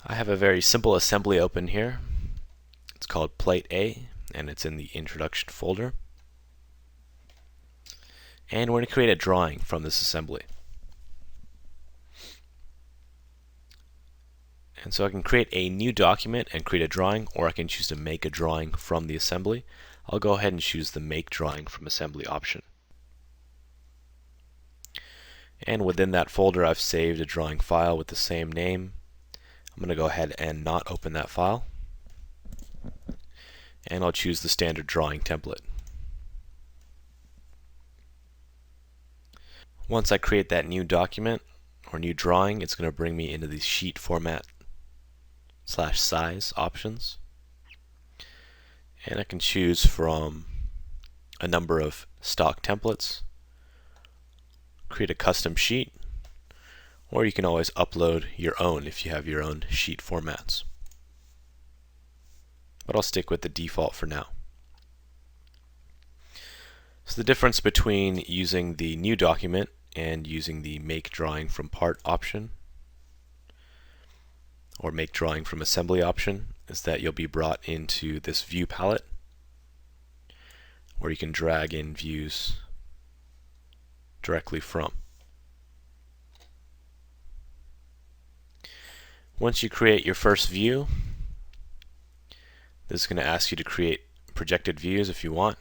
I have a very simple assembly open here. It's called Plate A, and it's in the Introduction folder. And we're going to create a drawing from this assembly. And so I can create a new document and create a drawing, or I can choose to make a drawing from the assembly. I'll go ahead and choose the Make Drawing from Assembly option. And within that folder, I've saved a drawing file with the same name. I'm going to go ahead and not open that file. And I'll choose the standard drawing template. Once I create that new document or new drawing, it's going to bring me into the sheet format / size options. And I can choose from a number of stock templates, create a custom sheet, or you can always upload your own if you have your own sheet formats. But I'll stick with the default for now. So the difference between using the new document and using the Make Drawing from Part option or Make Drawing from Assembly option is that you'll be brought into this view palette where you can drag in views directly from. Once you create your first view, this is going to ask you to create projected views if you want.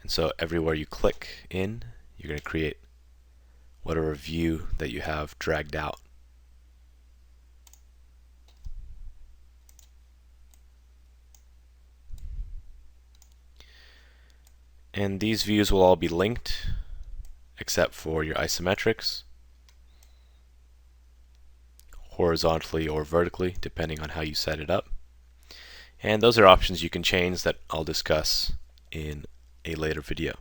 And so everywhere you click in, you're going to create whatever view that you have dragged out. And these views will all be linked except for your isometrics, horizontally or vertically, depending on how you set it up. And those are options you can change that I'll discuss in a later video.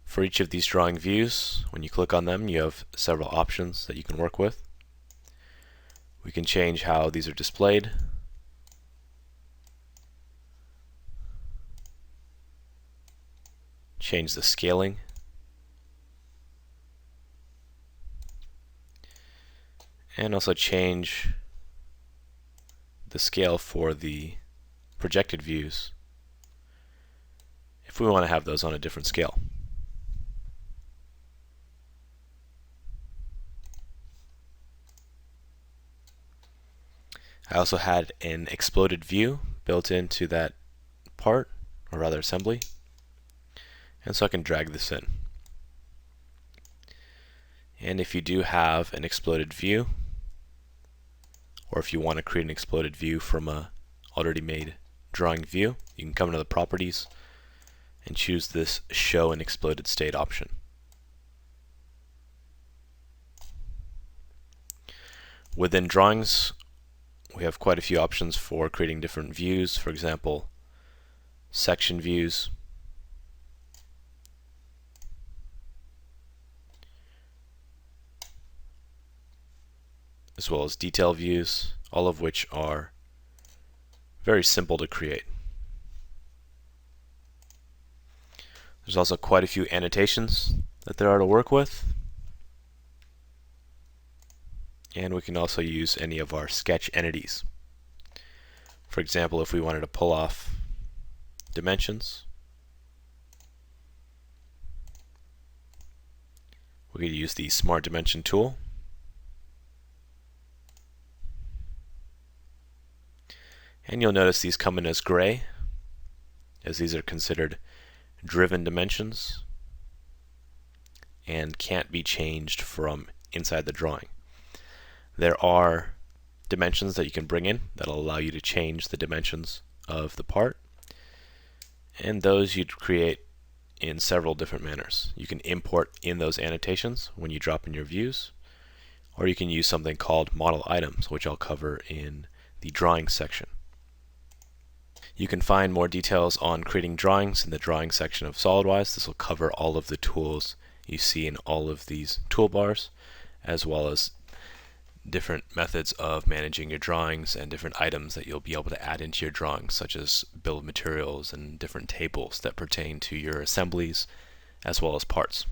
For each of these drawing views, when you click on them, you have several options that you can work with. We can change how these are displayed. Change the scaling. And also change the scale for the projected views if we want to have those on a different scale. I also had an exploded view built into that part, or rather assembly, and so I can drag this in. And if you do have an exploded view, or if you want to create an exploded view from a already made drawing view, you can come into the properties and choose this Show an Exploded State option. Within drawings, we have quite a few options for creating different views. For example, section views, as well as detail views, all of which are very simple to create. There's also quite a few annotations that there are to work with. And we can also use any of our sketch entities. For example, if we wanted to pull off dimensions, we could use the Smart Dimension tool. And you'll notice these come in as gray, as these are considered driven dimensions and can't be changed from inside the drawing. There are dimensions that you can bring in that'll allow you to change the dimensions of the part, and those you'd create in several different manners. You can import in those annotations when you drop in your views, or you can use something called model items, which I'll cover in the drawing section. You can find more details on creating drawings in the drawing section of SolidWorks. This will cover all of the tools you see in all of these toolbars, as well as different methods of managing your drawings and different items that you'll be able to add into your drawings, such as bill of materials and different tables that pertain to your assemblies as well as parts.